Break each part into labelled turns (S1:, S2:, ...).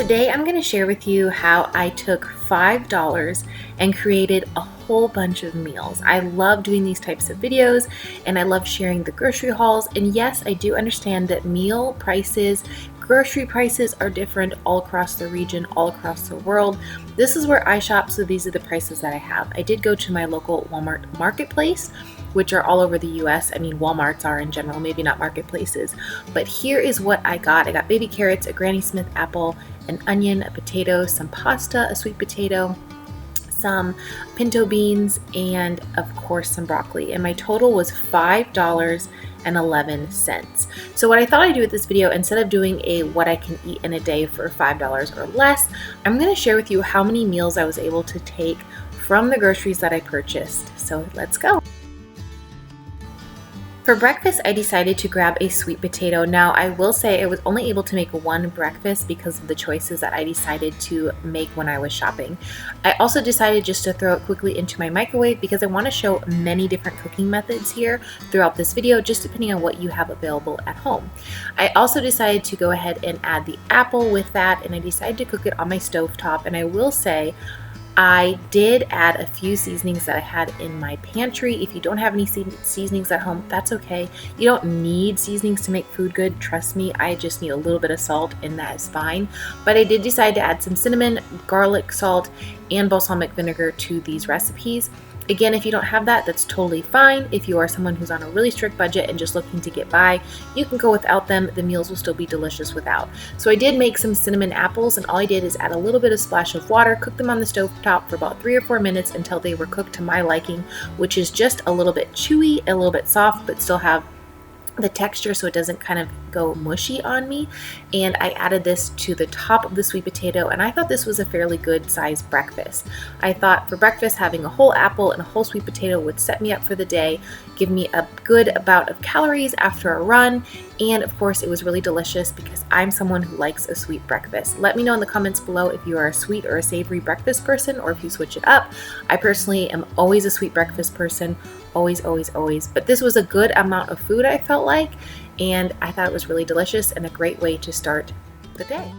S1: Today I'm going to share with you how I took $5 and created a whole bunch of meals. I love doing these types of videos and I love sharing the grocery hauls. And yes, I do understand that meal prices, grocery prices are different all across the region, all across the world. This is where I shop, so these are the prices that I have. I did go to my local Walmart marketplace, which are all over the US. I mean, Walmarts are in general, maybe not marketplaces. But here is what I got. I got baby carrots, a Granny Smith apple, an onion, a potato, some pasta, a sweet potato, some pinto beans, and of course some broccoli. And my total was $5.11. So what I thought I'd do with this video, instead of doing a what I can eat in a day for $5 or less, I'm going to share with you how many meals I was able to take from the groceries that I purchased. So let's go. For breakfast, I decided to grab a sweet potato. Now, I will say I was only able to make one breakfast because of the choices that I decided to make when I was shopping. I also decided just to throw it quickly into my microwave because I want to show many different cooking methods here throughout this video, just depending on what you have available at home. I also decided to go ahead and add the apple with that, and I decided to cook it on my stovetop. And I will say, I did add a few seasonings that I had in my pantry. If you don't have any seasonings at home, that's okay. You don't need seasonings to make food good. Trust me, I just need a little bit of salt and that is fine. But I did decide to add some cinnamon, garlic salt, and balsamic vinegar to these recipes. Again, if you don't have that, that's totally fine. If you are someone who's on a really strict budget and just looking to get by, you can go without them. The meals will still be delicious without. So I did make some cinnamon apples, and all I did is add a little bit of splash of water, cook them on the stove top for about 3 or 4 minutes until they were cooked to my liking, which is just a little bit chewy, a little bit soft, but still have the texture so it doesn't kind of go mushy on me. And I added this to the top of the sweet potato, and I thought this was a fairly good sized breakfast. I thought for breakfast, having a whole apple and a whole sweet potato would set me up for the day, give me a good amount of calories after a run, and of course it was really delicious because I'm someone who likes a sweet breakfast. Let me know in the comments below if you are a sweet or a savory breakfast person, or if you switch it up. I personally am always a sweet breakfast person. Always. But this was a good amount of food, I felt like, and I thought it was really delicious and a great way to start the day.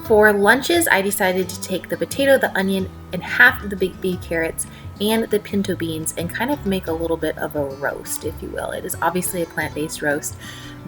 S1: For lunches, I decided to take the potato, the onion, and half of the baby carrots and the pinto beans and kind of make a little bit of a roast, if you will. It is obviously a plant-based roast,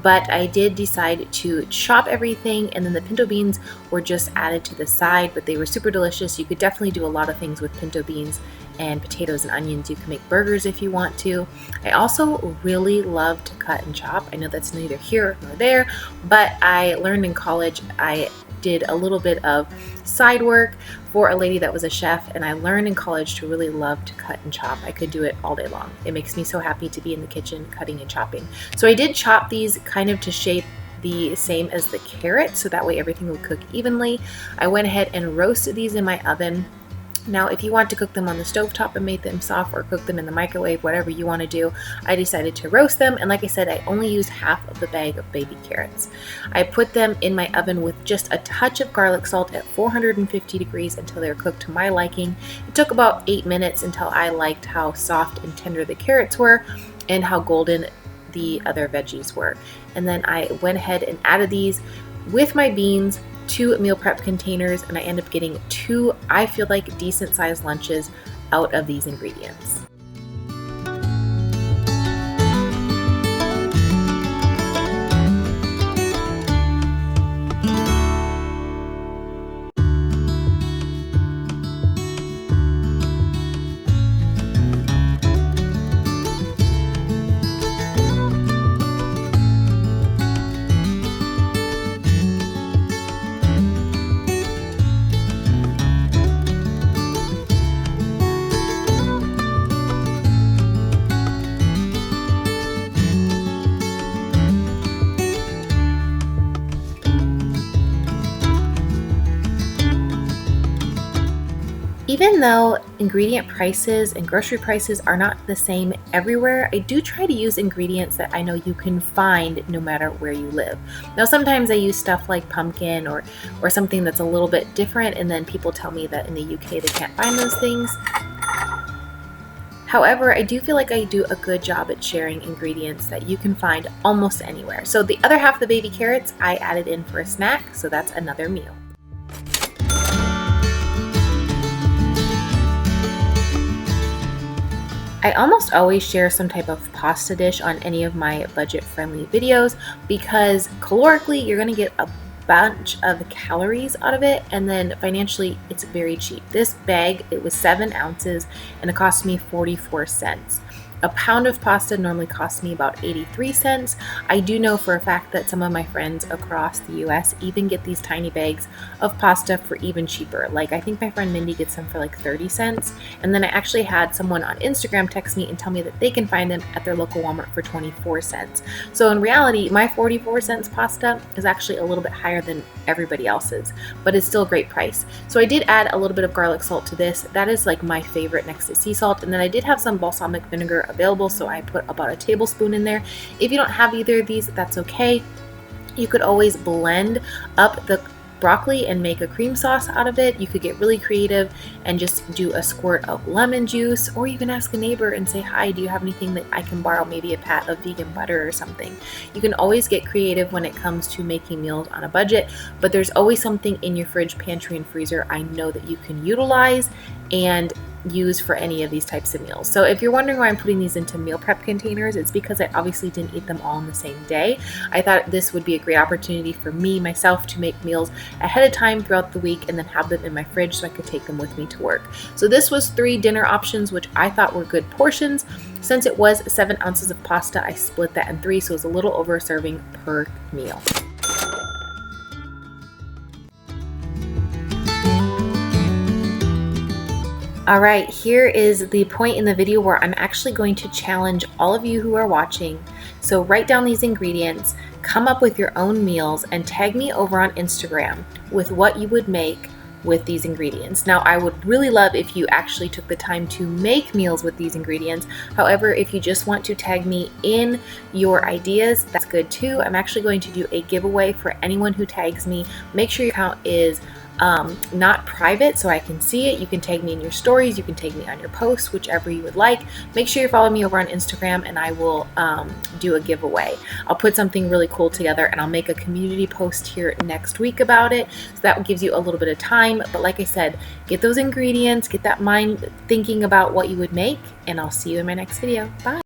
S1: but I did decide to chop everything, and then the pinto beans were just added to the side, but they were super delicious. You could definitely do a lot of things with pinto beans and potatoes and onions. You can make burgers if you want to. I also really love to cut and chop. I know that's neither here nor there, but I learned in college, I did a little bit of side work for a lady that was a chef, and I learned in college to really love to cut and chop. I could do it all day long. It makes me so happy to be in the kitchen cutting and chopping. So I did chop these kind of to shape the same as the carrot, so that way everything would cook evenly. I went ahead and roasted these in my oven. Now, if you want to cook them on the stovetop and make them soft, or cook them in the microwave, whatever you want to do, I decided to roast them. And like I said, I only used half of the bag of baby carrots. I put them in my oven with just a touch of garlic salt at 450 degrees until they were cooked to my liking. It took about 8 minutes until I liked how soft and tender the carrots were and how golden the other veggies were. And then I went ahead and added these with my beans, 2 meal prep containers, and I end up getting 2, I feel like, decent sized lunches out of these ingredients. Even though ingredient prices and grocery prices are not the same everywhere, I do try to use ingredients that I know you can find no matter where you live. Now, sometimes I use stuff like pumpkin or something that's a little bit different, and then people tell me that in the UK they can't find those things. However, I do feel like I do a good job at sharing ingredients that you can find almost anywhere. So the other half of the baby carrots I added in for a snack, so that's another meal. I almost always share some type of pasta dish on any of my budget-friendly videos because calorically you're going to get a bunch of calories out of it, and then financially it's very cheap. This bag, it was 7 ounces and it cost me 44 cents. A pound of pasta normally costs me about 83 cents. I do know for a fact that some of my friends across the US even get these tiny bags of pasta for even cheaper. Like I think my friend Mindy gets them for like 30 cents. And then I actually had someone on Instagram text me and tell me that they can find them at their local Walmart for 24 cents. So in reality, my 44 cents pasta is actually a little bit higher than everybody else's, but it's still a great price. So I did add a little bit of garlic salt to this. That is like my favorite next to sea salt. And then I did have some balsamic vinegar available, so I put about a tablespoon in there. If you don't have either of these, that's okay. You could always blend up the broccoli and make a cream sauce out of it. You could get really creative and just do a squirt of lemon juice, or you can ask a neighbor and say, hi, do you have anything that I can borrow, maybe a pat of vegan butter or something. You can always get creative when it comes to making meals on a budget, but there's always something in your fridge, pantry, and freezer I know that you can utilize and use for any of these types of meals. So if you're wondering why I'm putting these into meal prep containers, it's because I obviously didn't eat them all in the same day. I thought this would be a great opportunity for myself to make meals ahead of time throughout the week and then have them in my fridge so I could take them with me to work. So this was 3 dinner options, which I thought were good portions. Since it was 7 ounces of pasta, I split that in 3, so it was a little over a serving per meal. Alright, here is the point in the video where I'm actually going to challenge all of you who are watching. So write down these ingredients, come up with your own meals, and tag me over on Instagram with what you would make with these ingredients. Now, I would really love if you actually took the time to make meals with these ingredients. However, if you just want to tag me in your ideas, that's good too. I'm actually going to do a giveaway for anyone who tags me. Make sure your account is not private so I can see it. You can tag me in your stories, you can tag me on your posts, whichever you would like. Make sure you follow me over on Instagram and I will do a giveaway. I'll put something really cool together and I'll make a community post here next week about it. So that gives you a little bit of time. But like I said, get those ingredients, get that mind thinking about what you would make, and I'll see you in my next video. Bye.